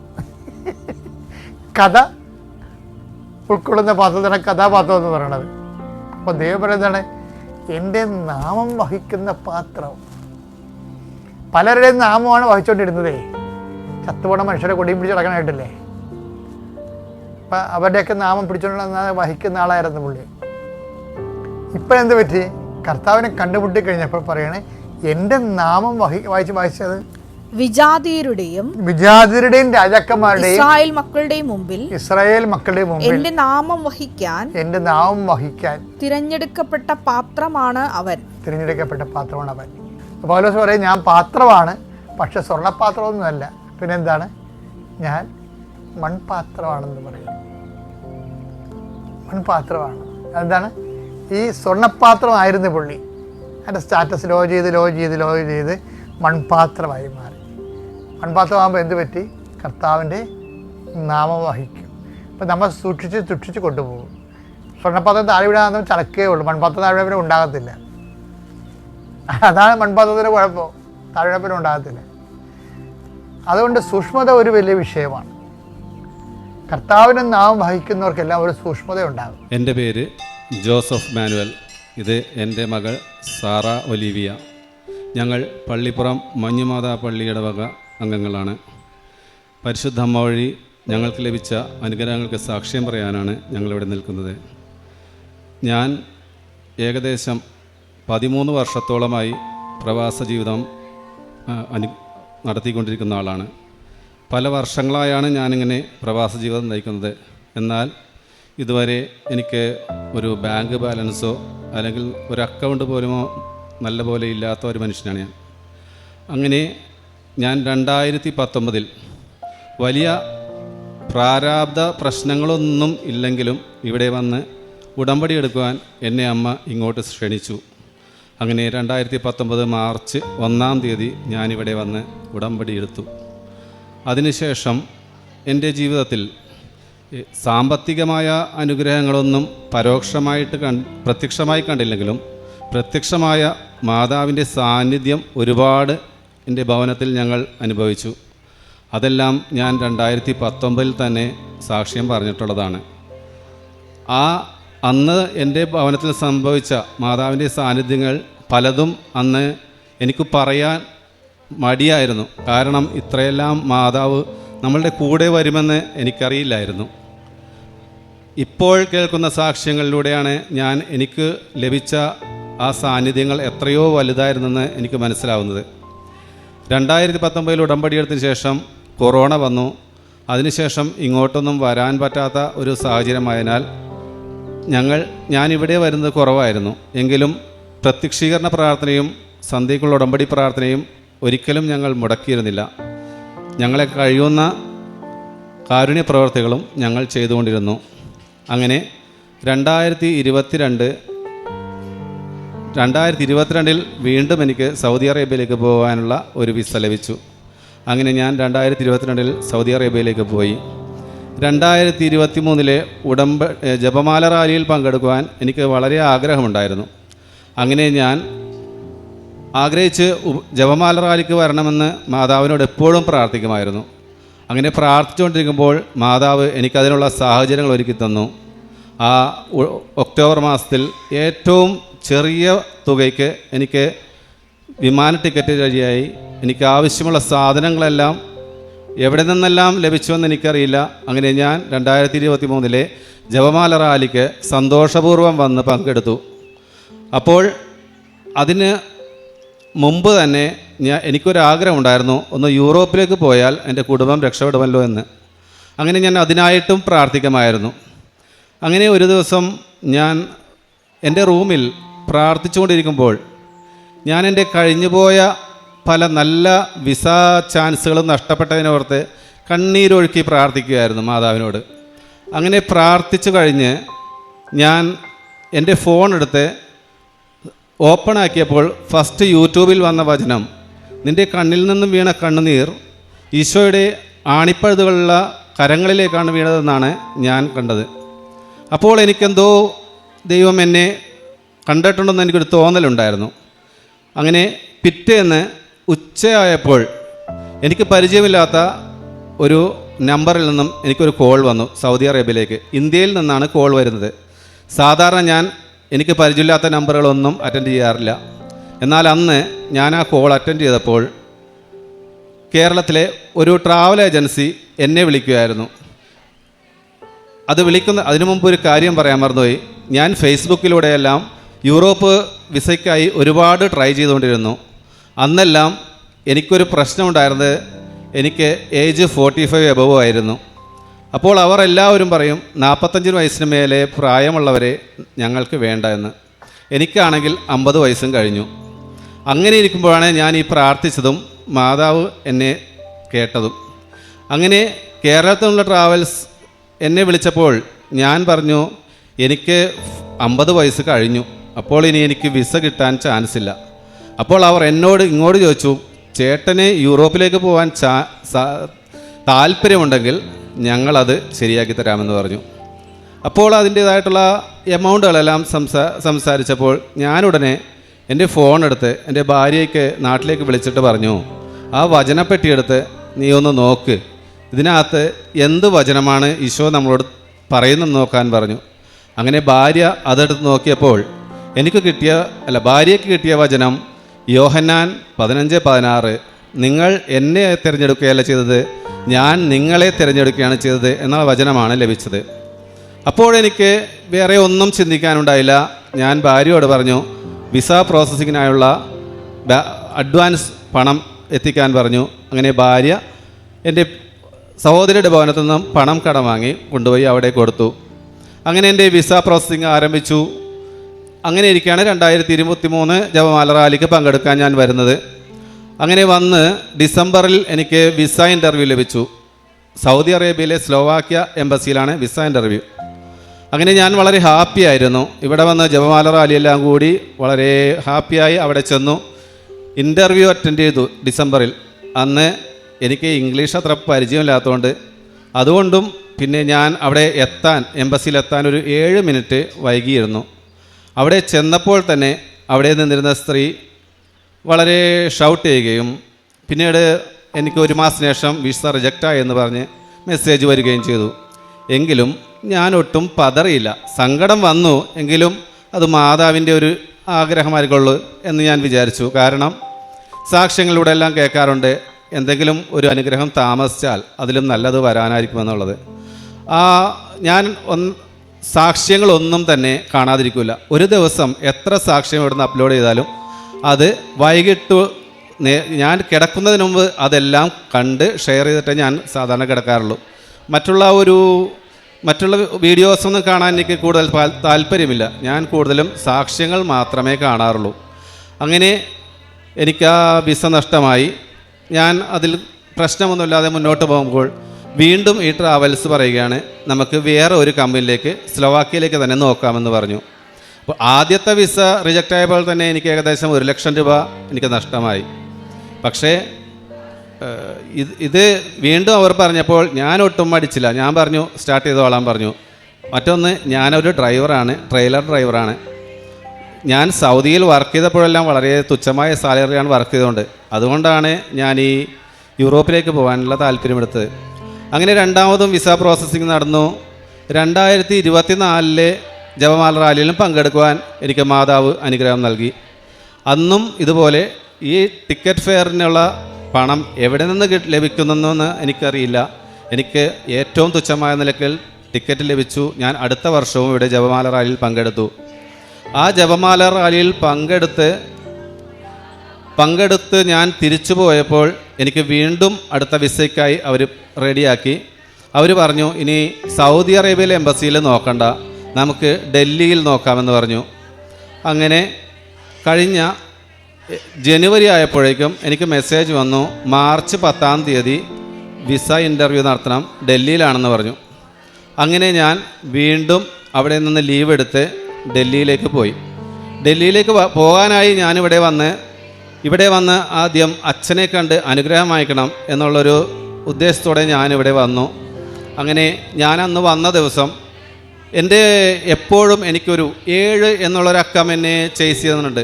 കഥ ഉൾക്കൊള്ളുന്ന പാത്രത്തിനാണ് കഥാപാത്രം എന്ന് പറയണത്. അപ്പോൾ ദൈവം പറയുന്നതാണ് എൻ്റെ നാമം വഹിക്കുന്ന പാത്രം. പലരുടെയും നാമമാണ് വഹിച്ചുകൊണ്ടിരുന്നതേ. ചത്തുപോണ മനുഷ്യരെ കൊടിയും പിടിച്ച് നടക്കാനായിട്ടില്ലേ. അപ്പം അവരുടെയൊക്കെ നാമം പിടിച്ചുകൊണ്ട് വഹിക്കുന്ന ആളായിരുന്നു പുള്ളി. ഇപ്പോഴെന്ത് പറ്റി? കർത്താവിനെ കണ്ടുമുട്ടി കഴിഞ്ഞപ്പോൾ പറയണേ എൻ്റെ നാമം വായിച്ചത് വിജാതീയരുടെയും രാജാക്കന്മാരുടെയും ഇസ്രായേൽ മക്കളുടെയും മുമ്പിൽ എന്റെ നാമം വഹിക്കാൻ തിരഞ്ഞെടുക്കപ്പെട്ട പാത്രമാണ് അവൻ. പൗലോസ് പറയും, ഞാൻ പാത്രമാണ്, പക്ഷെ സ്വർണ്ണപാത്രമൊന്നുമല്ല. പിന്നെന്താണ്? ഞാൻ മൺപാത്രമാണെന്ന് പറയും. മൺപാത്രമാണ്. എന്താണ്? ഈ സ്വർണ്ണപാത്രമായിരുന്നു പുള്ളി. അതിൻ്റെ സ്റ്റാറ്റസ് ലോ ചെയ്ത് മൺപാത്രമായി മാറി. മൺപാത്രമാകുമ്പോൾ എന്ത് പറ്റി? കർത്താവിൻ്റെ നാമം വഹിക്കും. അപ്പം നമ്മൾ സൂക്ഷിച്ച് കൊണ്ടുപോകും. സ്വർണ്ണപാത്രം താഴെ വിടാൻ ചടക്കേ ഉള്ളൂ. മൺപാത്രം താഴെ പിന്നെ ഉണ്ടാകത്തില്ല. അതാണ് മൺപാത്രത്തിൻ്റെ കുഴപ്പം. താഴെ പിന്നെ ഉണ്ടാകത്തില്ല. അതുകൊണ്ട് സൂക്ഷ്മത ഒരു വലിയ വിഷയമാണ്. കർത്താവിൻ്റെ നാമം വഹിക്കുന്നവർക്കെല്ലാം ഒരു സൂക്ഷ്മത ഉണ്ടാകും. എൻ്റെ പേര് ജോസഫ് മാനുവൽ. ഇത് എൻ്റെ മകൾ സാറ ഒലിവിയ. ഞങ്ങൾ പള്ളിപ്പുറം മഞ്ഞുമാതാ പള്ളിയുടെ വക അംഗങ്ങളാണ്. പരിശുദ്ധ അമ്മ വഴി ഞങ്ങൾക്ക് ലഭിച്ച അനുഗ്രഹങ്ങൾക്ക് സാക്ഷ്യം പറയാനാണ് ഞങ്ങളിവിടെ നിൽക്കുന്നത്. ഞാൻ ഏകദേശം 13 വർഷത്തോളമായി പ്രവാസ ജീവിതം നടത്തിക്കൊണ്ടിരിക്കുന്ന ആളാണ്. പല വർഷങ്ങളായാണ് ഞാനിങ്ങനെ പ്രവാസ ജീവിതം നയിക്കുന്നത്. എന്നാൽ ഇതുവരെ എനിക്ക് ഒരു ബാങ്ക് ബാലൻസോ അല്ലെങ്കിൽ ഒരു അക്കൗണ്ട് പോലുമോ നല്ല പോലെ ഇല്ലാത്ത ഒരു മനുഷ്യനാണ് ഞാൻ. അങ്ങനെ ഞാൻ 2019 വലിയ പ്രാരാബ്ധ പ്രശ്നങ്ങളൊന്നും ഇല്ലെങ്കിലും ഇവിടെ വന്ന് ഉടമ്പടി എടുക്കുവാൻ എന്നെ അമ്മ ഇങ്ങോട്ട് ക്ഷണിച്ചു. അങ്ങനെ 2019 മാർച്ച് 1 ഞാനിവിടെ വന്ന് ഉടമ്പടി എടുത്തു. അതിനുശേഷം എൻ്റെ ജീവിതത്തിൽ സാമ്പത്തികമായ അനുഗ്രഹങ്ങളൊന്നും പരോക്ഷമായിട്ട് പ്രത്യക്ഷമായി കണ്ടില്ലെങ്കിലും പ്രത്യക്ഷമായ മാതാവിൻ്റെ സാന്നിധ്യം ഒരുപാട് എൻ്റെ ഭവനത്തിൽ ഞങ്ങൾ അനുഭവിച്ചു. അതെല്ലാം ഞാൻ 2019 തന്നെ സാക്ഷ്യം പറഞ്ഞിട്ടുള്ളതാണ്. അന്ന് എൻ്റെ ഭവനത്തിൽ സംഭവിച്ച മാതാവിൻ്റെ സാന്നിധ്യങ്ങൾ പലതും അന്ന് എനിക്ക് പറയാൻ മടിയായിരുന്നു. കാരണം ഇത്രയെല്ലാം മാതാവ് നമ്മളുടെ കൂടെ വരുമെന്ന് എനിക്കറിയില്ലായിരുന്നു. ഇപ്പോൾ കേൾക്കുന്ന സാക്ഷ്യങ്ങളിലൂടെയാണ് എനിക്ക് ലഭിച്ച ആ സാന്നിധ്യങ്ങൾ എത്രയോ വലുതായിരുന്നെന്ന് എനിക്ക് മനസ്സിലാവുന്നത്. 2019 ഉടമ്പടിയെടുത്തതിന് ശേഷം കൊറോണ വന്നു. അതിനുശേഷം ഇങ്ങോട്ടൊന്നും വരാൻ പറ്റാത്ത ഒരു സാഹചര്യമായതിനാൽ ഞാനിവിടെ വരുന്നത് കുറവായിരുന്നു. എങ്കിലും പ്രത്യക്ഷീകരണ പ്രാർത്ഥനയും സന്ധ്യയ്ക്കുള്ള ഉടമ്പടി പ്രാർത്ഥനയും ഒരിക്കലും ഞങ്ങൾ മുടക്കിയിരുന്നില്ല. ഞങ്ങളെ കഴിയുന്ന കാരുണ്യ പ്രവർത്തികളും ഞങ്ങൾ ചെയ്തുകൊണ്ടിരുന്നു. അങ്ങനെ 2022 വീണ്ടും എനിക്ക് സൗദി അറേബ്യയിലേക്ക് പോകാനുള്ള ഒരു വിസ ലഭിച്ചു. അങ്ങനെ ഞാൻ 2022 സൗദി അറേബ്യയിലേക്ക് പോയി. 2023 ജപമാല റാലിയിൽ പങ്കെടുക്കുവാൻ എനിക്ക് വളരെ ആഗ്രഹമുണ്ടായിരുന്നു. അങ്ങനെ ഞാൻ ആഗ്രഹിച്ച് ജപമാല റാലിക്ക് വരണമെന്ന് മാതാവിനോട് എപ്പോഴും പ്രാർത്ഥിക്കുമായിരുന്നു. അങ്ങനെ പ്രാർത്ഥിച്ചുകൊണ്ടിരിക്കുമ്പോൾ മാതാവ് എനിക്കതിനുള്ള സാഹചര്യങ്ങൾ ഒരുക്കി തന്നു. ആ ഒക്ടോബർ മാസത്തിൽ ഏറ്റവും ചെറിയ തുകയ്ക്ക് എനിക്ക് വിമാന ടിക്കറ്റ് വഴിയായി എനിക്ക് ആവശ്യമുള്ള സാധനങ്ങളെല്ലാം എവിടെ നിന്നെല്ലാം ലഭിച്ചുവെന്ന് എനിക്കറിയില്ല. അങ്ങനെ ഞാൻ 2023 ജപമാല റാലിക്ക് സന്തോഷപൂർവ്വം വന്ന് പങ്കെടുത്തു. അപ്പോൾ അതിന് മുമ്പ് തന്നെ എനിക്കൊരാഗ്രഹം ഉണ്ടായിരുന്നു, ഒന്ന് യൂറോപ്പിലേക്ക് പോയാൽ എൻ്റെ കുടുംബം രക്ഷപ്പെടുമല്ലോ എന്ന്. അങ്ങനെ ഞാൻ അതിനായിട്ടും പ്രാർത്ഥിക്കുമായിരുന്നു. അങ്ങനെ ഒരു ദിവസം ഞാൻ എൻ്റെ റൂമിൽ പ്രാർത്ഥിച്ചുകൊണ്ടിരിക്കുമ്പോൾ ഞാൻ എൻ്റെ കഴിഞ്ഞുപോയ പല നല്ല വിസ ചാൻസുകളും നഷ്ടപ്പെട്ടതിനോർത്ത് കണ്ണീരൊഴുക്കി പ്രാർത്ഥിക്കുകയായിരുന്നു മാതാവിനോട്. അങ്ങനെ പ്രാർത്ഥിച്ചു കഴിഞ്ഞ് ഞാൻ എൻ്റെ ഫോൺ എടുത്ത് ഓപ്പൺ ആക്കിയപ്പോൾ ഫസ്റ്റ് യൂട്യൂബിൽ വന്ന വചനം, നിൻ്റെ കണ്ണിൽ നിന്നും വീണ കണ്ണുനീർ ഈശോയുടെ ആണിപ്പഴുതുകളുള്ള കരങ്ങളിലേക്കാണ് വീണതെന്നാണ് ഞാൻ കണ്ടത്. അപ്പോൾ എനിക്കെന്തോ ദൈവം എന്നെ കണ്ടിട്ടുണ്ടെന്ന് എനിക്കൊരു തോന്നലുണ്ടായിരുന്നു. അങ്ങനെ പിറ്റേന്ന് ഉച്ചയായപ്പോൾ എനിക്ക് പരിചയമില്ലാത്ത ഒരു നമ്പറിൽ നിന്നും എനിക്കൊരു കോൾ വന്നു. സൗദി അറേബ്യയിലേക്ക് ഇന്ത്യയിൽ നിന്നാണ് കോൾ വരുന്നത്. സാധാരണ എനിക്ക് പരിചയമില്ലാത്ത നമ്പറുകളൊന്നും അറ്റൻഡ് ചെയ്യാറില്ല. എന്നാൽ അന്ന് ഞാൻ ആ കോൾ അറ്റൻഡ് ചെയ്തപ്പോൾ കേരളത്തിലെ ഒരു ട്രാവൽ ഏജൻസി എന്നെ വിളിക്കുകയായിരുന്നു. അതിനു മുമ്പ് ഒരു കാര്യം പറയാൻ മറന്നുപോയി. ഞാൻ ഫേസ്ബുക്കിലൂടെയെല്ലാം യൂറോപ്പ് വിസയ്ക്കായി ഒരുപാട് ട്രൈ ചെയ്തുകൊണ്ടിരുന്നു. അന്നെല്ലാം എനിക്കൊരു പ്രശ്നമുണ്ടായിരുന്നത്, എനിക്ക് ഏജ് 45 എബവ് ആയിരുന്നു. അപ്പോൾ അവർ എല്ലാവരും പറയും 45 വയസ്സിന് മേലെ പ്രായമുള്ളവരെ ഞങ്ങൾക്ക് വേണ്ട എന്ന്. എനിക്കാണെങ്കിൽ 50 വയസ്സും കഴിഞ്ഞു. അങ്ങനെ ഇരിക്കുമ്പോഴാണ് ഞാൻ ഈ പ്രാർത്ഥിച്ചതും മാതാവ് എന്നെ കേട്ടതും. അങ്ങനെ കേരളത്തിൽ നിന്നുള്ള ട്രാവൽസ് എന്നെ വിളിച്ചപ്പോൾ ഞാൻ പറഞ്ഞു, എനിക്ക് 50 വയസ്സ് കഴിഞ്ഞു, അപ്പോൾ ഇനി എനിക്ക് വിസ കിട്ടാൻ ചാൻസ് ഇല്ല. അപ്പോൾ അവർ എന്നോട് ഇങ്ങോട്ട് ചോദിച്ചു, ചേട്ടന് യൂറോപ്പിലേക്ക് പോകാൻ താല്പര്യമുണ്ടെങ്കിൽ ഞങ്ങളത് ശരിയാക്കി തരാമെന്ന് പറഞ്ഞു. അപ്പോൾ അതിൻ്റേതായിട്ടുള്ള എമൗണ്ടുകളെല്ലാം സംസാരിച്ചപ്പോൾ ഞാനുടനെ എൻ്റെ ഫോൺ എടുത്ത് എൻ്റെ ഭാര്യയ്ക്ക് നാട്ടിലേക്ക് വിളിച്ചിട്ട് പറഞ്ഞു, ആ വചനപ്പെട്ടിയെടുത്ത് നീ ഒന്ന് നോക്ക്, ഇതിനകത്ത് എന്ത് വചനമാണ് ഈശോ നമ്മളോട് പറയുന്നെന്ന് നോക്കാൻ പറഞ്ഞു. അങ്ങനെ ഭാര്യ അതെടുത്ത് നോക്കിയപ്പോൾ ഭാര്യയ്ക്ക് കിട്ടിയ വചനം യോഹന്നാൻ 15:16, നിങ്ങൾ എന്നെ തിരഞ്ഞെടുക്കുകയല്ല ചെയ്തത്, ഞാൻ നിങ്ങളെ തിരഞ്ഞെടുക്കുകയാണ് ചെയ്തത് എന്നുള്ള വചനമാണ് ലഭിച്ചത്. അപ്പോഴെനിക്ക് വേറെ ഒന്നും ചിന്തിക്കാനുണ്ടായില്ല. ഞാൻ ഭാര്യയോട് പറഞ്ഞു, വിസ പ്രോസസ്സിങ്ങിനായുള്ള അഡ്വാൻസ് പണം എത്തിക്കാൻ പറഞ്ഞു. അങ്ങനെ ഭാര്യ എൻ്റെ സഹോദരിയുടെ ഭവനത്തിൽ നിന്നും പണം കടം വാങ്ങി കൊണ്ടുപോയി അവിടെ കൊടുത്തു. അങ്ങനെ എൻ്റെ വിസ പ്രോസസ്സിങ് ആരംഭിച്ചു. അങ്ങനെ ഇരിക്കുകയാണ് 2023 ജപമാല റാലിക്ക് പങ്കെടുക്കാൻ ഞാൻ വരുന്നത്. അങ്ങനെ വന്ന് ഡിസംബറിൽ എനിക്ക് വിസ ഇൻ്റർവ്യൂ ലഭിച്ചു. സൗദി അറേബ്യയിലെ സ്ലോവാക്യ എംബസിയിലാണ് വിസ ഇൻ്റർവ്യൂ. അങ്ങനെ ഞാൻ വളരെ ഹാപ്പി ആയിരുന്നു. ഇവിടെ വന്ന് ജപമാല റാലിയെല്ലാം കൂടി വളരെ ഹാപ്പിയായി അവിടെ ചെന്നു. ഇൻ്റർവ്യൂ അറ്റൻഡ് ചെയ്തു ഡിസംബറിൽ. അന്ന് എനിക്ക് ഇംഗ്ലീഷ് അത്ര പരിചയമില്ലാത്തതുകൊണ്ട് അതുകൊണ്ടും പിന്നെ ഞാൻ അവിടെ എംബസിയിലെത്താൻ ഒരു 7 മിനിറ്റ് വൈകിയിരുന്നു. അവിടെ ചെന്നപ്പോൾ തന്നെ അവിടെ നിന്നിരുന്ന സ്ത്രീ വളരെ ഷൗട്ട് ചെയ്യുകയും പിന്നീട് എനിക്ക് 1 മാസത്തിന് ശേഷം വിസ റിജക്റ്റായി എന്ന് പറഞ്ഞ് മെസ്സേജ് വരികയും ചെയ്തു. എങ്കിലും ഞാൻ ഒട്ടും പതറിയില്ല. സങ്കടം വന്നു, എങ്കിലും അത് മാതാവിൻ്റെ ഒരു ആഗ്രഹമായിരിക്കുള്ളൂ എന്ന് ഞാൻ വിചാരിച്ചു. കാരണം സാക്ഷ്യങ്ങളിലൂടെ എല്ലാം കേൾക്കാറുണ്ട്, എന്തെങ്കിലും ഒരു അനുഗ്രഹം താമസിച്ചാൽ അതിലും നല്ലത് വരാനായിരിക്കുമെന്നുള്ളത്. ഞാൻ സാക്ഷ്യങ്ങളൊന്നും തന്നെ കാണാതിരിക്കില്ല. ഒരു ദിവസം എത്ര സാക്ഷ്യം ഇവിടുന്ന് അപ്ലോഡ് ചെയ്താലും അത് വൈകിട്ട് ഞാൻ കിടക്കുന്നതിന് മുമ്പ് അതെല്ലാം കണ്ട് ഷെയർ ചെയ്തിട്ടേ ഞാൻ സാധാരണ കിടക്കാറുള്ളൂ. മറ്റുള്ള വീഡിയോസൊന്നും കാണാൻ എനിക്ക് കൂടുതൽ താല്പര്യമില്ല. ഞാൻ കൂടുതലും സാക്ഷ്യങ്ങൾ മാത്രമേ കാണാറുള്ളൂ. അങ്ങനെ എനിക്ക് ആ വിസ നഷ്ടമായി. ഞാൻ അതിൽ പ്രശ്നമൊന്നുമില്ലാതെ മുന്നോട്ട് പോകുമ്പോൾ വീണ്ടും ഈ ട്രാവൽസ് പറയുകയാണ്, നമുക്ക് വേറെ ഒരു കമ്പനിയിലേക്ക് സ്ലോവാക്യയിലേക്ക് തന്നെ നോക്കാമെന്ന് പറഞ്ഞു. അപ്പോൾ ആദ്യത്തെ വിസ റിജക്റ്റ് ആയപ്പോൾ തന്നെ എനിക്ക് ഏകദേശം 1 ലക്ഷം രൂപ എനിക്ക് നഷ്ടമായി. പക്ഷേ ഇത് വീണ്ടും അവർ പറഞ്ഞപ്പോൾ ഞാൻ ഒട്ടും മടിച്ചില്ല. ഞാൻ പറഞ്ഞു സ്റ്റാർട്ട് ചെയ്തോളാൻ പറഞ്ഞു. മറ്റൊന്ന്, ഞാനൊരു ഡ്രൈവറാണ്, ട്രെയിലർ ഡ്രൈവറാണ്. ഞാൻ സൗദിയിൽ വർക്ക് ചെയ്തപ്പോഴെല്ലാം വളരെ തുച്ഛമായ സാലറിയാണ് വർക്ക് ചെയ്തുകൊണ്ട്. അതുകൊണ്ടാണ് ഞാൻ ഈ യൂറോപ്പിലേക്ക് പോകാനുള്ള താല്പര്യമെടുത്തത്. അങ്ങനെ രണ്ടാമതും വിസ പ്രോസസ്സിങ് നടന്നു. 2024 ജപമാല റാലിയിലും പങ്കെടുക്കുവാൻ എനിക്ക് മാതാവ് അനുഗ്രഹം നൽകി. അന്നും ഇതുപോലെ ഈ ടിക്കറ്റ് ഫെയറിനുള്ള പണം എവിടെ നിന്ന് ലഭിക്കുന്നെന്ന് എനിക്കറിയില്ല. എനിക്ക് ഏറ്റവും തുച്ഛമായ നിലയ്ക്ക് ടിക്കറ്റ് ലഭിച്ചു. ഞാൻ അടുത്ത വർഷവും ഇവിടെ ജപമാല റാലിയിൽ പങ്കെടുത്തു. ആ ജപമാല റാലിയിൽ പങ്കെടുത്ത് ഞാൻ തിരിച്ചു പോയപ്പോൾ എനിക്ക് വീണ്ടും അടുത്ത വിസയ്ക്കായി അവർ റെഡിയാക്കി. അവർ പറഞ്ഞു, ഇനി സൗദി അറേബ്യയിലെ എംബസിയിൽ നോക്കണ്ട, നമുക്ക് ഡൽഹിയിൽ നോക്കാമെന്ന് പറഞ്ഞു. അങ്ങനെ കഴിഞ്ഞ ജനുവരി ആയപ്പോഴേക്കും എനിക്ക് മെസ്സേജ് വന്നു, മാർച്ച് 10-ാം തീയതി വിസ ഇൻ്റർവ്യൂ നടത്തണം, ഡൽഹിയിലാണെന്ന് പറഞ്ഞു. അങ്ങനെ ഞാൻ വീണ്ടും അവിടെ നിന്ന് ലീവ് എടുത്ത് ഡൽഹിയിലേക്ക് പോയി. ഡൽഹിയിലേക്ക് പോകാനായി ഞാനിവിടെ വന്ന് ആദ്യം അച്ഛനെ കണ്ട് അനുഗ്രഹം വാങ്ങിക്കണം എന്നുള്ളൊരു ഉദ്ദേശത്തോടെ ഞാനിവിടെ വന്നു. അങ്ങനെ ഞാൻ അന്ന് വന്ന ദിവസം എപ്പോഴും എനിക്കൊരു 7 എന്നുള്ളൊരക്കം എന്നെ ചേസ് ചെയ്യുന്നുണ്ട്.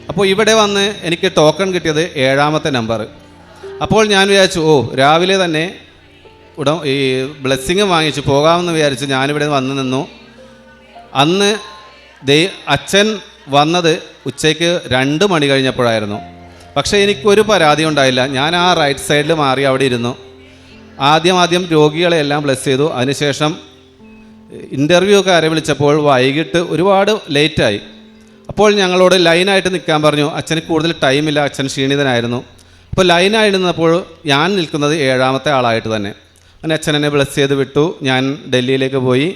അപ്പോൾ ഇവിടെ വന്ന് എനിക്ക് ടോക്കൺ കിട്ടിയത് 7ാമത്തെ നമ്പർ. അപ്പോൾ ഞാൻ വിചാരിച്ചു, രാവിലെ തന്നെ ഈ ബ്ലെസ്സിങ് വാങ്ങിച്ചു പോകാമെന്ന് വിചാരിച്ചു ഞാനിവിടെ വന്ന് നിന്നു. അന്ന് അച്ഛൻ വന്നത് ഉച്ചയ്ക്ക് 2 മണി കഴിഞ്ഞപ്പോഴായിരുന്നു. പക്ഷേ എനിക്കൊരു പരാതി ഉണ്ടായില്ല. ഞാൻ ആ റൈറ്റ് സൈഡിൽ മാറി അവിടെ ഇരുന്നു. ആദ്യം രോഗികളെല്ലാം ബ്ലെസ് ചെയ്തു. അതിനുശേഷം ഇൻ്റർവ്യൂക്കാരെ വിളിച്ചപ്പോൾ വൈകിട്ട് ഒരുപാട് ലേറ്റായി. അപ്പോൾ ഞങ്ങളോട് ലൈനായിട്ട് നിൽക്കാൻ പറഞ്ഞു. അച്ഛന് കൂടുതൽ ടൈമില്ല, അച്ഛൻ ക്ഷീണിതനായിരുന്നു. അപ്പോൾ ലൈനായി നിന്നപ്പോൾ ഞാൻ നിൽക്കുന്നത് 7ാമത്തെ ആളായിട്ട് തന്നെ. അങ്ങനെ അച്ഛൻ എന്നെ ബ്ലെസ് ചെയ്ത് വിട്ടു. ഞാൻ ഡൽഹിയിലേക്ക് പോയി.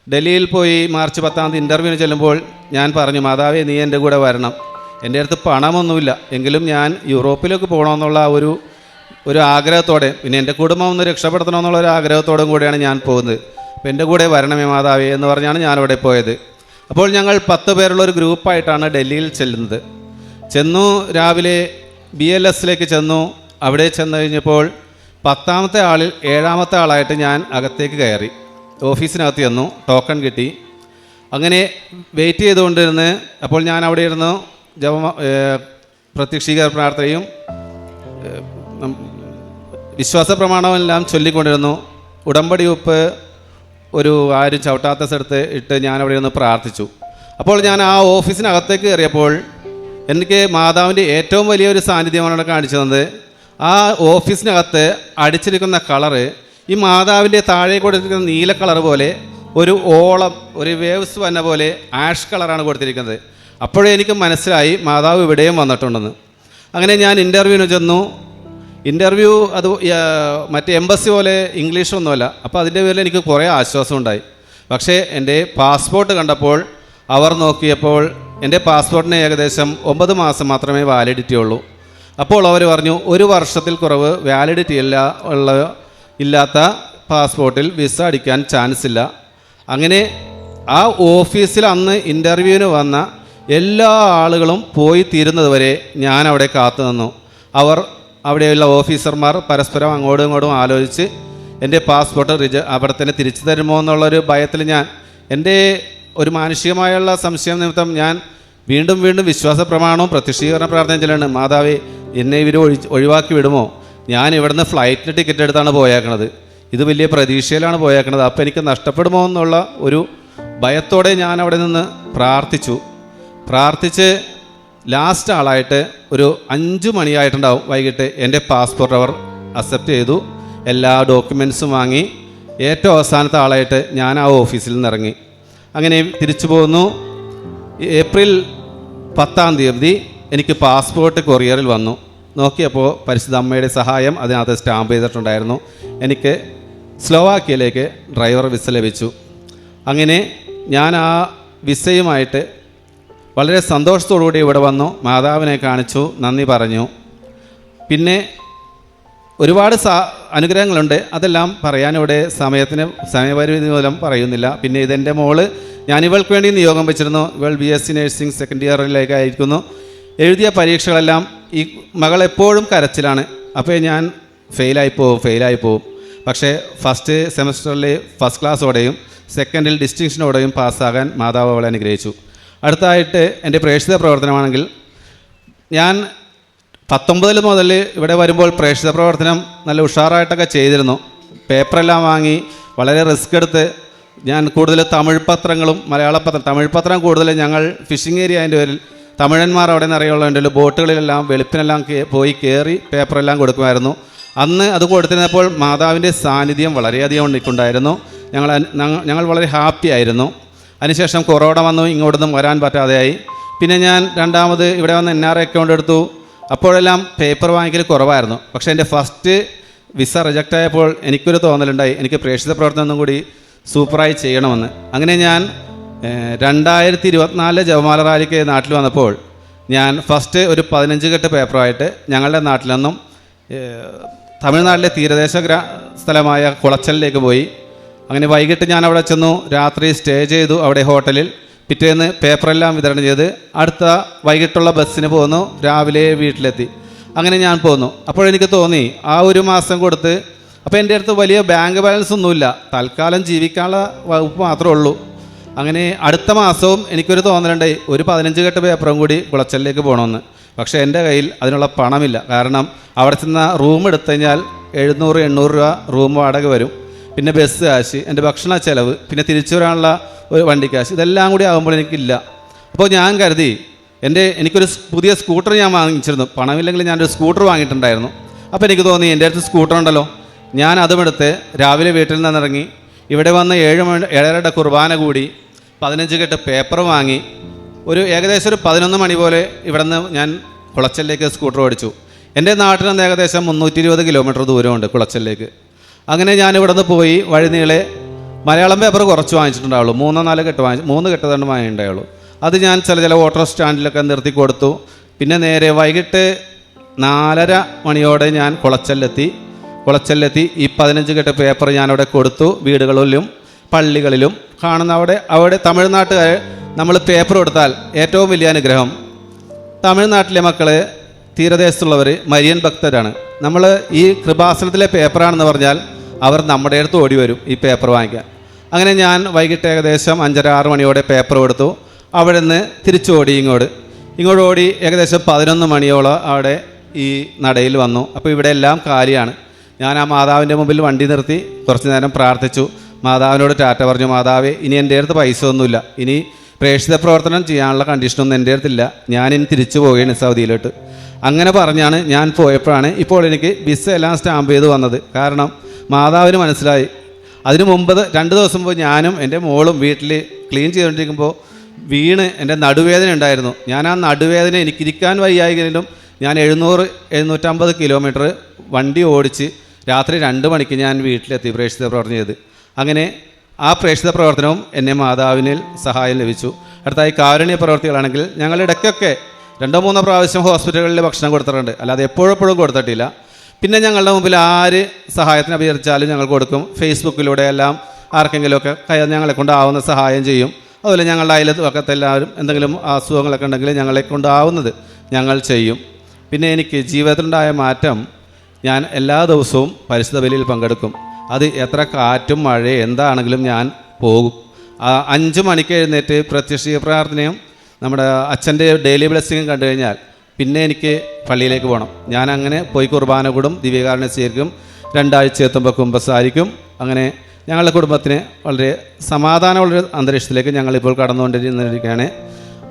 ഡൽഹിയിൽ പോയി മാർച്ച് 10-ാം തീയതി ഇൻ്റർവ്യൂവിന് ചെല്ലുമ്പോൾ ഞാൻ പറഞ്ഞു, മാതാവേ നീ എൻ്റെ കൂടെ വരണം. എൻ്റെ അടുത്ത് പണമൊന്നുമില്ല, എങ്കിലും ഞാൻ യൂറോപ്പിലേക്ക് പോകണമെന്നുള്ള ഒരു ആഗ്രഹത്തോടെ, പിന്നെ എൻ്റെ കുടുംബം ഒന്ന് രക്ഷപ്പെടുത്തണമെന്നുള്ള ഒരു ആഗ്രഹത്തോടും കൂടിയാണ് ഞാൻ പോകുന്നത്. അപ്പോൾ എൻ്റെ കൂടെ വരണമേ മാതാവേ എന്ന് പറഞ്ഞാണ് ഞാനവിടെ പോയത്. അപ്പോൾ ഞങ്ങൾ 10 പേരുള്ള ഒരു ഗ്രൂപ്പായിട്ടാണ് ഡൽഹിയിൽ ചെന്നു. രാവിലെ BLSലേക്ക് ചെന്നു. അവിടെ ചെന്ന് കഴിഞ്ഞപ്പോൾ 10ാമത്തെ ആളിൽ 7ാമത്തെ ആളായിട്ട് ഞാൻ അകത്തേക്ക് കയറി. ഓഫീസിനകത്ത് ചെന്നു, ടോക്കൺ കിട്ടി. അങ്ങനെ വെയിറ്റ് ചെയ്തുകൊണ്ടിരുന്ന് അപ്പോൾ ഞാൻ അവിടെ ഇരുന്നു പ്രത്യക്ഷീകരണ പ്രാർത്ഥനയും വിശ്വാസ പ്രമാണമെല്ലാം ചൊല്ലിക്കൊണ്ടിരുന്നു. ഉടമ്പടി ഉപ്പ് ആരും ചവിട്ടാത്ത സ്ഥലത്ത് ഇട്ട് ഞാനവിടെ നിന്ന് പ്രാർത്ഥിച്ചു. അപ്പോൾ ഞാൻ ആ ഓഫീസിനകത്തേക്ക് കയറിയപ്പോൾ എനിക്ക് മാതാവിൻ്റെ ഏറ്റവും വലിയൊരു സാന്നിധ്യമാണ് കാണിച്ചു തന്നത്. ആ ഓഫീസിനകത്ത് അടിച്ചിരിക്കുന്ന കളറ് ഈ മാതാവിൻ്റെ താഴെ കൊടുത്തിരിക്കുന്ന നീല കളർ പോലെ ഒരു വേവ്സ് വന്ന പോലെ ആഷ് കളറാണ് കൊടുത്തിരിക്കുന്നത്. അപ്പോഴേ എനിക്ക് മനസ്സിലായി മാതാവ് ഇവിടെയും വന്നിട്ടുണ്ടെന്ന്. അങ്ങനെ ഞാൻ ഇൻ്റർവ്യൂവിന് ചെന്നു. ഇൻ്റർവ്യൂ മറ്റേ എംബസി പോലെ ഇംഗ്ലീഷൊന്നുമല്ല. അപ്പോൾ അതിൻ്റെ പേരിൽ എനിക്ക് കുറേ ആശ്വാസം ഉണ്ടായി. പക്ഷേ എൻ്റെ പാസ്പോർട്ട് കണ്ടപ്പോൾ അവർ നോക്കിയപ്പോൾ എൻ്റെ പാസ്പോർട്ടിന് ഏകദേശം 9 മാസം മാത്രമേ വാലിഡിറ്റി ഉള്ളൂ. അപ്പോൾ അവർ പറഞ്ഞു 1 വർഷത്തിൽ കുറവ് വാലിഡിറ്റി ഇല്ലാത്ത പാസ്പോർട്ടിൽ വിസ അടിക്കാൻ ചാൻസ് ഇല്ല. അങ്ങനെ ആ ഓഫീസിൽ അന്ന് ഇൻ്റർവ്യൂവിന് വന്ന എല്ലാ ആളുകളും പോയി തീരുന്നത് വരെ ഞാൻ അവിടെ കാത്തു നിന്നു. അവിടെയുള്ള ഓഫീസർമാർ പരസ്പരം അങ്ങോട്ടും ഇങ്ങോട്ടും ആലോചിച്ച് എൻ്റെ പാസ്പോർട്ട് അവിടെ തന്നെ തിരിച്ചു തരുമോ എന്നുള്ളൊരു ഭയത്തിൽ എൻ്റെ ഒരു മാനുഷികമായുള്ള സംശയം നിമിത്തം ഞാൻ വീണ്ടും വിശ്വാസ പ്രമാണവും പ്രത്യക്ഷീകരണ പ്രാർത്ഥന ചെല്ലാണ്. മാതാവേ, എന്നെ ഇവർ ഒഴിവാക്കി വിടുമോ? ഞാൻ ഇവിടുന്ന് ഫ്ലൈറ്റിന് ടിക്കറ്റ് എടുത്താണ് പോയേക്കണത്. ഇത് വലിയ പ്രതീക്ഷയിലാണ് പോയേക്കണത്. അപ്പോൾ എനിക്ക് നഷ്ടപ്പെടുമോ എന്നുള്ള ഒരു ഭയത്തോടെ ഞാൻ അവിടെ നിന്ന് പ്രാർത്ഥിച്ച് ലാസ്റ്റ് ആളായിട്ട് ഒരു 5 മണിയായിട്ടുണ്ടാവും വൈകിട്ട് എൻ്റെ പാസ്പോർട്ട് അവർ അക്സെപ്റ്റ് ചെയ്തു. എല്ലാ ഡോക്യുമെൻറ്റ്സും വാങ്ങി ഏറ്റവും അവസാനത്തെ ആളായിട്ട് ഞാൻ ആ ഓഫീസിൽ നിന്ന് ഇറങ്ങി. അങ്ങനെ തിരിച്ചു പോന്നു. ഏപ്രിൽ 10-ാം തീയതി എനിക്ക് പാസ്പോർട്ട് കൊറിയറിൽ വന്നു. നോക്കിയപ്പോൾ പരിശുദ്ധ അമ്മയുടെ സഹായം അതിനകത്ത് സ്റ്റാമ്പ് ചെയ്തിട്ടുണ്ടായിരുന്നു. എനിക്ക് സ്ലോവാക്യയിലേക്ക് ഡ്രൈവർ വിസ ലഭിച്ചു. അങ്ങനെ ഞാൻ ആ വിസയുമായിട്ട് വളരെ സന്തോഷത്തോടുകൂടി ഇവിടെ വന്നു. മാതാവിനെ കാണിച്ചു, നന്ദി പറഞ്ഞു. പിന്നെ ഒരുപാട് അനുഗ്രഹങ്ങളുണ്ട്. അതെല്ലാം പറയാനിവിടെ സമയപരിമിതി മൂലം പറയുന്നില്ല. പിന്നെ ഇതെൻ്റെ മോള്, ഞാൻ ഇവൾക്ക് വേണ്ടി നിയോഗം വെച്ചിരുന്നു. ഇവൾ BSc നഴ്സിംഗ് സെക്കൻഡ് ഇയറിലേക്ക് ആയിരിക്കുന്നു. എഴുതിയ പരീക്ഷകളെല്ലാം ഈ മകൾ എപ്പോഴും കരച്ചിലാണ്. അപ്പോൾ ഞാൻ ഫെയിലായി പോവും. പക്ഷേ ഫസ്റ്റ് സെമസ്റ്ററിൽ ഫസ്റ്റ് ക്ലാസ്സോടെയും സെക്കൻഡിൽ ഡിസ്റ്റിങ്ഷനോടെയും പാസ്സാകാൻ മാതാവ് അവളെ അനുഗ്രഹിച്ചു. അടുത്തായിട്ട് എൻ്റെ പ്രേക്ഷിത പ്രവർത്തനമാണെങ്കിൽ ഞാൻ 19 മുതൽ ഇവിടെ വരുമ്പോൾ പ്രേക്ഷിത പ്രവർത്തനം നല്ല ഉഷാറായിട്ടൊക്കെ ചെയ്തിരുന്നു. പേപ്പറെല്ലാം വാങ്ങി വളരെ റിസ്ക് എടുത്ത് ഞാൻ കൂടുതൽ തമിഴ് പത്രങ്ങളും തമിഴ് പത്രം കൂടുതൽ ഞങ്ങൾ ഫിഷിംഗ് ഏരിയ അതിൻ്റെ പേരിൽ തമിഴന്മാർ അവിടെ നിറയുള്ളതിൻ്റെ ബോട്ടുകളിലെല്ലാം വെളുപ്പിനെല്ലാം പോയി കയറി പേപ്പറെല്ലാം കൊടുക്കുമായിരുന്നു. അന്ന് അത് കൊടുത്തിരുന്നപ്പോൾ മാതാവിൻ്റെ സാന്നിധ്യം വളരെയധികം ഉണ്ടായിരുന്നു. ഞങ്ങൾ വളരെ ഹാപ്പി ആയിരുന്നു. അതിനുശേഷം കൊറോണ വന്നു, ഇങ്ങോട്ടൊന്നും വരാൻ പറ്റാതെയായി. പിന്നെ ഞാൻ രണ്ടാമത് ഇവിടെ വന്ന് NRI അക്കൗണ്ട് എടുത്തു. അപ്പോഴെല്ലാം പേപ്പർ വാങ്ങിക്കൽ കുറവായിരുന്നു. പക്ഷേ എൻ്റെ ഫസ്റ്റ് വിസ റിജക്റ്റ് ആയപ്പോൾ എനിക്കൊരു തോന്നലുണ്ടായി, എനിക്ക് പ്രേക്ഷിത പ്രവർത്തനം ഒന്നും കൂടി സൂപ്പറായി ചെയ്യണമെന്ന്. അങ്ങനെ ഞാൻ 2024 ജപമാല റാലിക്ക് നാട്ടിൽ വന്നപ്പോൾ ഞാൻ ഫസ്റ്റ് ഒരു 15 കെട്ട് പേപ്പറുമായിട്ട് ഞങ്ങളുടെ നാട്ടിൽ നിന്നും തമിഴ്നാട്ടിലെ തീരദേശ സ്ഥലമായ കുളച്ചലിലേക്ക് പോയി. അങ്ങനെ വൈകിട്ട് ഞാൻ അവിടെ ചെന്നു, രാത്രി സ്റ്റേ ചെയ്തു അവിടെ ഹോട്ടലിൽ. പിറ്റേന്ന് പേപ്പറെല്ലാം വിതരണം ചെയ്ത് അടുത്ത വൈകിട്ടുള്ള ബസ്സിന് പോന്നു, രാവിലെ വീട്ടിലെത്തി. അങ്ങനെ ഞാൻ പോന്നു. അപ്പോഴെനിക്ക് തോന്നി ആ 1 മാസം കൊടുത്ത്, അപ്പോൾ എൻ്റെ അടുത്ത് വലിയ ബാങ്ക് ബാലൻസ് ഒന്നുമില്ല, തൽക്കാലം ജീവിക്കാനുള്ള വകുപ്പ് മാത്രമേ ഉള്ളൂ. അങ്ങനെ അടുത്ത മാസവും എനിക്കൊരു തോന്നലുണ്ടായി, ഒരു 15 കെട്ട് പേപ്പറും കൂടി കുളച്ചലിലേക്ക് പോകണമെന്ന്. പക്ഷേ എൻ്റെ കയ്യിൽ അതിനുള്ള പണമില്ല. കാരണം അവിടെ ചെന്ന റൂം എടുത്തു കഴിഞ്ഞാൽ 700-800 രൂപ റൂം വാടക വരും. പിന്നെ ബസ് കാശ്, എൻ്റെ ഭക്ഷണ ചിലവ്, പിന്നെ തിരിച്ചു വരാനുള്ള ഒരു വണ്ടി കാശ്, ഇതെല്ലാം കൂടി ആകുമ്പോൾ എനിക്കില്ല. അപ്പോൾ ഞാൻ കരുതി എനിക്കൊരു പുതിയ സ്കൂട്ടർ ഞാൻ വാങ്ങിച്ചിരുന്നു. പണമില്ലെങ്കിൽ ഞാനൊരു സ്കൂട്ടർ വാങ്ങിയിട്ടുണ്ടായിരുന്നു. അപ്പോൾ എനിക്ക് തോന്നി എൻ്റെ അടുത്ത് സ്കൂട്ടർ ഉണ്ടല്ലോ, ഞാൻ അതുമെടുത്ത് രാവിലെ വീട്ടിൽ നിന്നിറങ്ങി ഇവിടെ വന്ന് 7:30 കുർബാന കൂടി 15 കെട്ട് പേപ്പർ വാങ്ങി ഏകദേശം ഒരു 11 മണി പോലെ ഇവിടെ നിന്ന് ഞാൻ കുളച്ചലിലേക്ക് സ്കൂട്ടർ ഓടിച്ചു. എൻ്റെ നാട്ടിൽ നിന്ന് ഏകദേശം 320 കിലോമീറ്റർ ദൂരമുണ്ട് കുളച്ചലിലേക്ക്. അങ്ങനെ ഞാൻ ഇവിടെ നിന്ന് പോയി വഴി നീളെ മലയാളം പേപ്പർ കുറച്ച് വാങ്ങിച്ചിട്ടുണ്ടാവുള്ളൂ. 3-4 കെട്ട് 3 കെട്ട് തന്നെ വാങ്ങിയിട്ടുണ്ടാവുള്ളൂ. അത് ഞാൻ ചില ഓട്ടോ സ്റ്റാൻഡിലൊക്കെ നിർത്തി കൊടുത്തു. പിന്നെ നേരെ വൈകിട്ട് 4:30 മണിയോടെ ഞാൻ കുളച്ചലിലെത്തി. ഈ 15 കെട്ട് പേപ്പർ ഞാനവിടെ കൊടുത്തു. വീടുകളിലും പള്ളികളിലും കാണുന്ന അവിടെ തമിഴ്നാട്ടുകാർ നമ്മൾ പേപ്പർ കൊടുത്താൽ ഏറ്റവും വലിയ അനുഗ്രഹം. തമിഴ്നാട്ടിലെ മക്കൾ, തീരദേശത്തുള്ളവർ മരിയൻ ഭക്തരാണ്. നമ്മൾ ഈ കൃപാസനത്തിലെ പേപ്പറാണെന്ന് പറഞ്ഞാൽ അവർ നമ്മുടെ അടുത്ത് ഓടി വരും ഈ പേപ്പർ വാങ്ങിക്കാൻ. അങ്ങനെ ഞാൻ വൈകിട്ട് ഏകദേശം 5:30-6 മണിയോടെ പേപ്പർ കൊടുത്തു. അവിടെ നിന്ന് തിരിച്ചോടി ഇങ്ങോട്ട് ഓടി ഏകദേശം 11 മണിയോളം അവിടെ ഈ നടയിൽ വന്നു. അപ്പോൾ ഇവിടെ എല്ലാം കാലിയാണ്. ഞാൻ ആ മാതാവിൻ്റെ മുമ്പിൽ വണ്ടി നിർത്തി കുറച്ച് നേരം പ്രാർത്ഥിച്ചു. മാതാവിനോട് ടാറ്റ പറഞ്ഞു. മാതാവേ, ഇനി എൻ്റെ അടുത്ത് പൈസ ഒന്നുമില്ല, ഇനി പ്രേക്ഷിത പ്രവർത്തനം ചെയ്യാനുള്ള കണ്ടീഷനൊന്നും എൻ്റെ അടുത്തില്ല, ഞാനിനി തിരിച്ചു പോവുകയാണ് സൗദിയിലോട്ട്. അങ്ങനെ പറഞ്ഞാണ് ഞാൻ പോയപ്പോഴാണ് ഇപ്പോൾ എനിക്ക് വിസ എല്ലാം സ്റ്റാമ്പ് ചെയ്ത് വന്നത്. കാരണം മാതാവിന് മനസ്സിലായി. അതിനു മുമ്പ് 2 ദിവസം മുമ്പ് ഞാനും എൻ്റെ മോളും വീട്ടിൽ ക്ലീൻ ചെയ്തുകൊണ്ടിരിക്കുമ്പോൾ വീണ് എൻ്റെ നടുവേദന ഉണ്ടായിരുന്നു. ഞാൻ ആ നടുവേദന എനിക്കിരിക്കാൻ വയ്യായെങ്കിലും ഞാൻ 700-750 കിലോമീറ്റർ വണ്ടി ഓടിച്ച് രാത്രി 2 മണിക്ക് ഞാൻ വീട്ടിലെത്തി പ്രേക്ഷിത പ്രവർത്തനം ചെയ്ത്. അങ്ങനെ ആ പ്രേക്ഷിത പ്രവർത്തനവും എന്നെ മാതാവിനിൽ സഹായം ലഭിച്ചു. അടുത്തായി കാരുണ്യ പ്രവർത്തികളാണെങ്കിൽ ഞങ്ങൾ ഇടയ്ക്കൊക്കെ 2-3 പ്രാവശ്യം ഹോസ്പിറ്റലുകളിൽ ഭക്ഷണം കൊടുത്തിട്ടുണ്ട്, അല്ലാതെ എപ്പോഴും കൊടുത്തിട്ടില്ല. പിന്നെ ഞങ്ങളുടെ മുമ്പിൽ ആര് സഹായത്തിന് അഭ്യർത്ഥിച്ചാലും ഞങ്ങൾ കൊടുക്കും. ഫേസ്ബുക്കിലൂടെ എല്ലാം ആർക്കെങ്കിലുമൊക്കെ ഞങ്ങളെ കൊണ്ടാവുന്ന സഹായം ചെയ്യും. അതുപോലെ ഞങ്ങളുടെ അയൽവക്കത്തെ എല്ലാവരും എന്തെങ്കിലും അസുഖങ്ങളൊക്കെ ഉണ്ടെങ്കിൽ ഞങ്ങളെ കൊണ്ടാവുന്നത് ഞങ്ങൾ ചെയ്യും. പിന്നെ എനിക്ക് ജീവിതത്തിലുണ്ടായ മാറ്റം, ഞാൻ എല്ലാ ദിവസവും പരിശുദ്ധ ബലിയിൽ പങ്കെടുക്കും. അത് എത്ര കാറ്റും മഴയും എന്താണെങ്കിലും ഞാൻ പോകും. 5 മണിക്ക് എഴുന്നേറ്റ് പ്രത്യക്ഷ പ്രാർത്ഥനയും നമ്മുടെ അച്ഛൻ്റെ ഡെയിലി ബ്ലെസ്സിങ്ങും കണ്ടു കഴിഞ്ഞാൽ പിന്നെ എനിക്ക് പള്ളിയിലേക്ക് പോകണം. ഞാൻ അങ്ങനെ പോയി കുർബാന കൂടും, ദിവ്യകാരുണ്യം സ്വീകരിക്കും, 2 ആഴ്ച എത്തുമ്പോൾ കുമ്പസാരിക്കും. അങ്ങനെ ഞങ്ങളുടെ കുടുംബത്തിന് വളരെ സമാധാനമുള്ളൊരു അന്തരീക്ഷത്തിലേക്ക് ഞങ്ങളിപ്പോൾ കടന്നുകൊണ്ടിരിക്കുകയാണ്.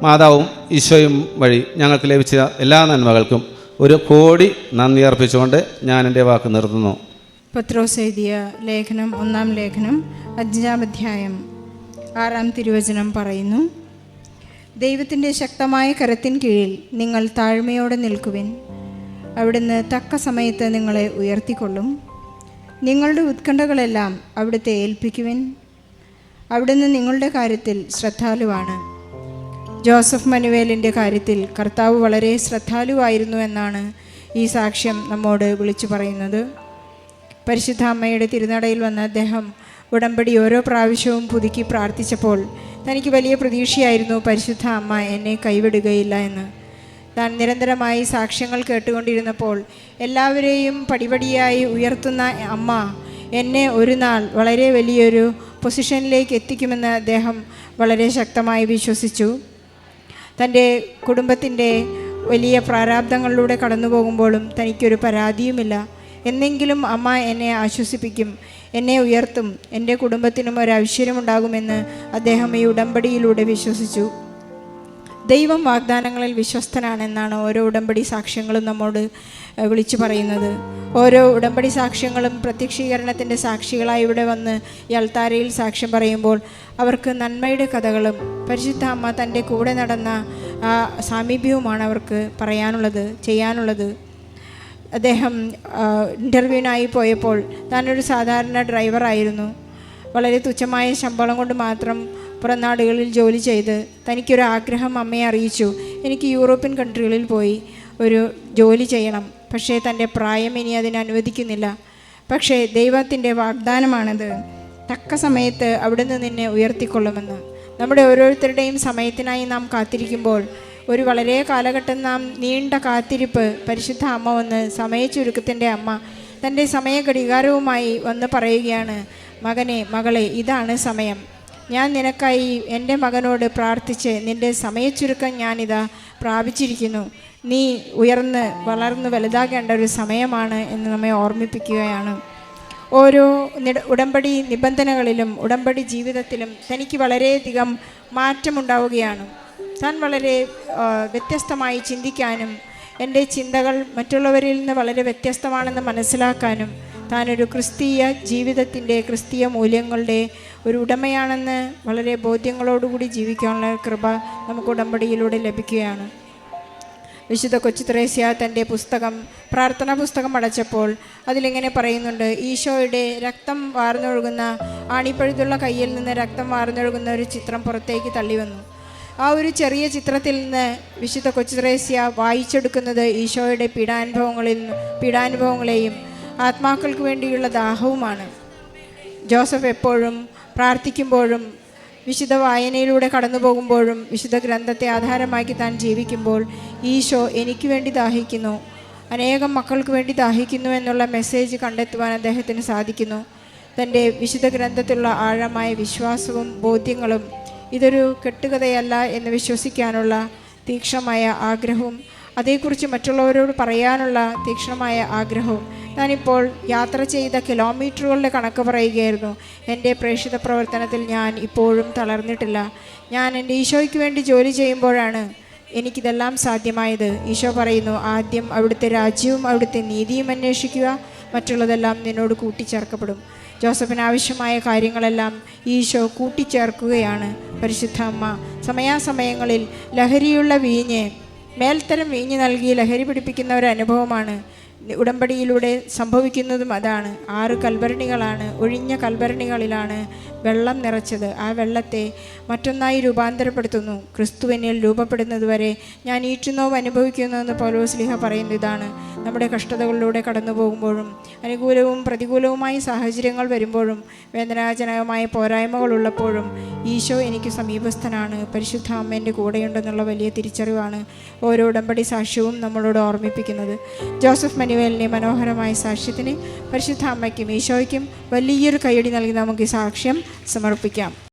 മാതാവും ഈശോയും വഴി ഞങ്ങൾക്ക് ലഭിച്ച എല്ലാ നന്മകൾക്കും 1 കോടി നന്ദി അർപ്പിച്ചുകൊണ്ട് ഞാൻ എൻ്റെ വാക്ക് നിർത്തുന്നു. പത്രോസ് എഴുതിയ ലേഖനം 1-ാം ലേഖനം 5-ാം അധ്യായം 6-ാം തിരുവചനം പറയുന്നു: ദൈവത്തിൻ്റെ ശക്തമായ കരത്തിൻ കീഴിൽ നിങ്ങൾ താഴ്മയോടെ നിൽക്കുവിൻ. അവിടുന്ന് തക്ക സമയത്ത് നിങ്ങളെ ഉയർത്തിക്കൊള്ളും. നിങ്ങളുടെ ഉത്കണ്ഠകളെല്ലാം അവിടുത്തെ ഏൽപ്പിക്കുവിൻ. അവിടുന്ന് നിങ്ങളുടെ കാര്യത്തിൽ ശ്രദ്ധാലുവാണ്. ജോസഫ് മനുവേലിൻ്റെ കാര്യത്തിൽ കർത്താവ് വളരെ ശ്രദ്ധാലുവായിരുന്നു എന്നാണ് ഈ സാക്ഷ്യം നമ്മോട് വിളിച്ചു പറയുന്നത്. പരിശുദ്ധ അമ്മയുടെ തിരുനടയിൽ വന്ന അദ്ദേഹം ഉടമ്പടി ഓരോ പ്രാവശ്യവും പുതുക്കി പ്രാർത്ഥിച്ചപ്പോൾ തനിക്ക് വലിയ പ്രതീക്ഷയായിരുന്നു പരിശുദ്ധ അമ്മ എന്നെ കൈവിടുകയില്ല എന്ന്. താൻ നിരന്തരമായി സാക്ഷ്യങ്ങൾ കേട്ടുകൊണ്ടിരുന്നപ്പോൾ എല്ലാവരെയും പടിപടിയായി ഉയർത്തുന്ന അമ്മ എന്നെ ഒരു നാൾ വളരെ വലിയൊരു പൊസിഷനിലേക്ക് എത്തിക്കുമെന്ന് അദ്ദേഹം വളരെ ശക്തമായി വിശ്വസിച്ചു. തൻ്റെ കുടുംബത്തിൻ്റെ വലിയ പ്രാരാബ്ദങ്ങളിലൂടെ കടന്നു പോകുമ്പോഴും തനിക്കൊരു പരാതിയുമില്ല. എന്നെങ്കിലും അമ്മ എന്നെ ആശ്വസിപ്പിക്കും, എന്നെ ഉയർത്തും, എൻ്റെ കുടുംബത്തിനും ഒരു ഐശ്വര്യമുണ്ടാകുമെന്ന് അദ്ദേഹം ഈ ഉടമ്പടിയിലൂടെ വിശ്വസിച്ചു. ദൈവം വാഗ്ദാനങ്ങളിൽ വിശ്വസ്തനാണെന്നാണ് ഓരോ ഉടമ്പടി സാക്ഷ്യങ്ങളും നമ്മോട് വിളിച്ചു പറയുന്നത്. ഓരോ ഉടമ്പടി സാക്ഷ്യങ്ങളും പ്രത്യക്ഷീകരണത്തിൻ്റെ സാക്ഷികളായി ഇവിടെ വന്ന് ഈ അൾത്താരയിൽ സാക്ഷ്യം പറയുമ്പോൾ അവർക്ക് നന്മയുടെ കഥകളും പരിശുദ്ധ അമ്മ തൻ്റെ കൂടെ നടന്ന ആ സാമീപ്യവുമാണ് അവർക്ക് പറയാനുള്ളത്, ചെയ്യാനുള്ളത്. അദ്ദേഹം ഇൻ്റർവ്യൂവിനായി പോയപ്പോൾ താനൊരു സാധാരണ ഡ്രൈവറായിരുന്നു. വളരെ തുച്ഛമായ ശമ്പളം കൊണ്ട് മാത്രം പുറംനാടുകളിൽ ജോലി ചെയ്ത് തനിക്കൊരു ആഗ്രഹം അമ്മയെ അറിയിച്ചു. എനിക്ക് യൂറോപ്യൻ കൺട്രികളിൽ പോയി ഒരു ജോലി ചെയ്യണം, പക്ഷേ തൻ്റെ പ്രായം ഇനി അതിന് അനുവദിക്കുന്നില്ല. പക്ഷേ ദൈവത്തിൻ്റെ വാഗ്ദാനമാണത്, തക്ക സമയത്ത് അവിടുന്ന് നിന്നെ ഉയർത്തിക്കൊള്ളുമെന്ന്. നമ്മുടെ ഓരോരുത്തരുടെയും സമയത്തിനായി നാം കാത്തിരിക്കുമ്പോൾ ഒരു വളരെ കാലഘട്ടം നാം നീണ്ട കാത്തിരിപ്പ് പരിശുദ്ധ അമ്മ വന്ന് സമയച്ചുരുക്കത്തിൻ്റെ അമ്മ തൻ്റെ സമയ ഘടികാരവുമായി വന്ന് പറയുകയാണ്: മകനെ, മകളെ, ഇതാണ് സമയം. ഞാൻ നിനക്കായി എൻ്റെ മകനോട് പ്രാർത്ഥിച്ച് നിൻ്റെ സമയച്ചുരുക്കം ഞാനിതാ പ്രാപിച്ചിരിക്കുന്നു. നീ ഉയർന്ന് വളർന്ന് വലുതാകേണ്ട ഒരു സമയമാണ് എന്ന് നമ്മെ ഓർമ്മിപ്പിക്കുകയാണ്. ഓരോ ഉടമ്പടി നിബന്ധനകളിലും ഉടമ്പടി ജീവിതത്തിലും തനിക്ക് വളരെയധികം മാറ്റമുണ്ടാവുകയാണ്. താൻ വളരെ വ്യത്യസ്തമായി ചിന്തിക്കാനും എൻ്റെ ചിന്തകൾ മറ്റുള്ളവരിൽ നിന്ന് വളരെ വ്യത്യസ്തമാണെന്ന് മനസ്സിലാക്കാനും താനൊരു ക്രിസ്തീയ ജീവിതത്തിൻ്റെ ക്രിസ്തീയ മൂല്യങ്ങളുടെ ഒരു ഉടമയാണെന്ന് വളരെ ബോധ്യങ്ങളോടുകൂടി ജീവിക്കാനുള്ള കൃപ നമുക്ക് ഉടമ്പടിയിലൂടെ ലഭിക്കുകയാണ്. വിശുദ്ധ കൊച്ചു ത്രേസ്യ തൻ്റെ പുസ്തകം, പ്രാർത്ഥനാ പുസ്തകം അടച്ചപ്പോൾ അതിലിങ്ങനെ പറയുന്നുണ്ട്: ഈശോയുടെ രക്തം വാർന്നൊഴുകുന്ന, ആണിപ്പഴുതുള്ള കയ്യിൽ നിന്ന് രക്തം വാർന്നൊഴുകുന്ന ഒരു ചിത്രം പുറത്തേക്ക് തള്ളി വന്നു. ആ ഒരു ചെറിയ ചിത്രത്തിൽ നിന്ന് വിശുദ്ധ കൊച്ചു ത്രേസ്യ വായിച്ചെടുക്കുന്നത് ഈശോയുടെ പീഡാനുഭവങ്ങളെയും ആത്മാക്കൾക്ക് വേണ്ടിയുള്ള ദാഹവുമാണ്. ജോസഫ് എപ്പോഴും പ്രാർത്ഥിക്കുമ്പോഴും വിശുദ്ധ വായനയിലൂടെ കടന്നു പോകുമ്പോഴും വിശുദ്ധ ഗ്രന്ഥത്തെ ആധാരമാക്കി താൻ ജീവിക്കുമ്പോൾ ഈശോ എനിക്ക് വേണ്ടി ദാഹിക്കുന്നു, അനേകം മക്കൾക്ക് വേണ്ടി ദാഹിക്കുന്നു എന്നുള്ള മെസ്സേജ് കണ്ടെത്തുവാൻ അദ്ദേഹത്തിന് സാധിക്കുന്നു. തൻ്റെ വിശുദ്ധ ഗ്രന്ഥത്തിലുള്ള ആഴമായ വിശ്വാസവും ബോധ്യങ്ങളും ഇതൊരു കെട്ടുകഥയല്ല എന്ന് വിശ്വസിക്കാനുള്ള തീക്ഷ്ണമായ ആഗ്രഹവും അതേക്കുറിച്ച് മറ്റുള്ളവരോട് പറയാനുള്ള തീക്ഷ്ണമായ ആഗ്രഹവും. ഞാനിപ്പോൾ യാത്ര ചെയ്ത കിലോമീറ്ററുകളുടെ കണക്ക് പറയുകയായിരുന്നു. എൻ്റെ പ്രേക്ഷിത പ്രവർത്തനത്തിൽ ഞാൻ ഇപ്പോഴും തളർന്നിട്ടില്ല. ഞാൻ എൻ്റെ ഈശോയ്ക്ക് വേണ്ടി ജോലി ചെയ്യുമ്പോഴാണ് എനിക്കിതെല്ലാം സാധ്യമായത്. ഈശോ പറയുന്നു: ആദ്യം അവിടുത്തെ രാജ്യവും അവിടുത്തെ നീതിയും അന്വേഷിക്കുക, മറ്റുള്ളതെല്ലാം നിന്നോട് കൂട്ടിച്ചേർക്കപ്പെടും. ജോസഫിന് ആവശ്യമായ കാര്യങ്ങളെല്ലാം ഈശോ കൂട്ടിച്ചേർക്കുകയാണ് പരിശുദ്ധ അമ്മ. സമയാസമയങ്ങളിൽ ലഹരിയുള്ള വീഞ്ഞ്, മേൽത്തരം വീഞ്ഞ് നൽകി ലഹരി പിടിപ്പിക്കുന്ന ഒരു അനുഭവമാണ് ഉടമ്പടിയിലൂടെ സംഭവിക്കുന്നതും അതാണ്. 6 കൽഭരണികളാണ്, ഒഴിഞ്ഞ കൽഭരണികളിലാണ് വെള്ളം നിറച്ചത് ആ വെള്ളത്തെ മറ്റൊന്നായി രൂപാന്തരപ്പെടുത്തുന്നു. ക്രിസ്തുവിനിൽ രൂപപ്പെടുന്നതുവരെ ഞാൻ ഈറ്റുനോവ് അനുഭവിക്കുന്നു എന്ന് പൗലോസ്ലീഹ പറയുന്നത് ഇതാണ്. നമ്മുടെ കഷ്ടതകളിലൂടെ കടന്നു പോകുമ്പോഴും അനുകൂലവും പ്രതികൂലവുമായ സാഹചര്യങ്ങൾ വരുമ്പോഴും വേദനാജനകമായ പോരായ്മകളുള്ളപ്പോഴും ഈശോ എനിക്ക് സമീപസ്ഥനാണ്, പരിശുദ്ധ അമ്മ എൻ്റെ കൂടെയുണ്ടെന്നുള്ള വലിയ തിരിച്ചറിവാണ് ഓരോ ഉടമ്പടി സാക്ഷ്യവും നമ്മളോട് ഓർമ്മിപ്പിക്കുന്നത്. ജോസഫ് മനുവേലിൻ്റെ മനോഹരമായ സാക്ഷ്യത്തിന് പരിശുദ്ധ അമ്മയ്ക്കും ഈശോയ്ക്കും വലിയൊരു കയ്യടി നൽകി നമുക്ക് ഈ സാക്ഷ്യം സമർപ്പിക്കാം.